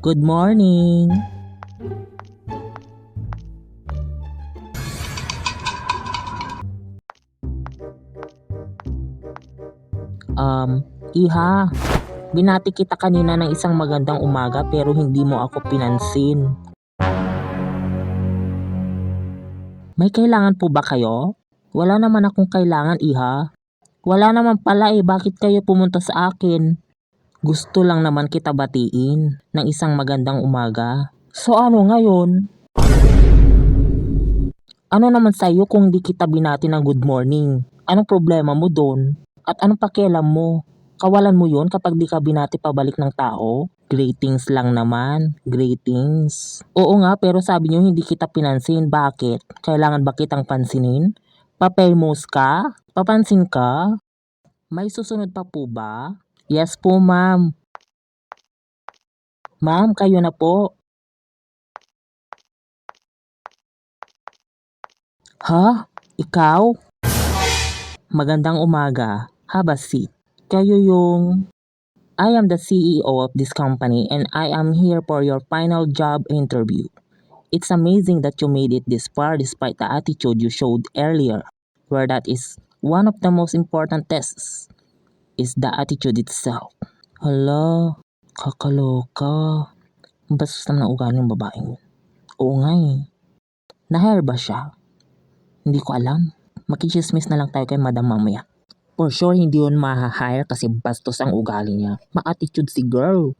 Good morning. Iha, binati kita kanina ng isang magandang umaga pero hindi mo ako pinansin. May kailangan po ba kayo? Wala naman akong kailangan, Iha. Wala naman pala bakit kayo pumunta sa akin? Gusto lang naman kita batiin ng isang magandang umaga. So ano ngayon? Ano naman sa'yo kung hindi kita binati ng good morning? Anong problema mo doon? At anong pakialam mo? Kawalan mo yun kapag di ka binati pabalik ng tao? Greetings lang naman. Greetings. Oo nga, pero sabi niyo hindi kita pinansin. Bakit? Kailangan ba kitang pansinin? Pa-famous ka? Papansin ka? May susunod pa po ba? Yes po, ma'am. Ma'am, kayo na po. Ha? Ikaw? Magandang umaga. Have a seat. Kayo yung... I am the CEO of this company and I am here for your final job interview. It's amazing that you made it this far despite the attitude you showed earlier, where that is one of the most important tests, is the attitude itself. Hala, kakaloka. Bastos naman ang ugali ng babaeng yun. Oo nga Na-hire ba siya? Hindi ko alam. Makichismis na lang tayo kay madam mamaya. For sure, hindi yun ma-hire kasi bastos ang ugali niya. Ma-attitude si girl.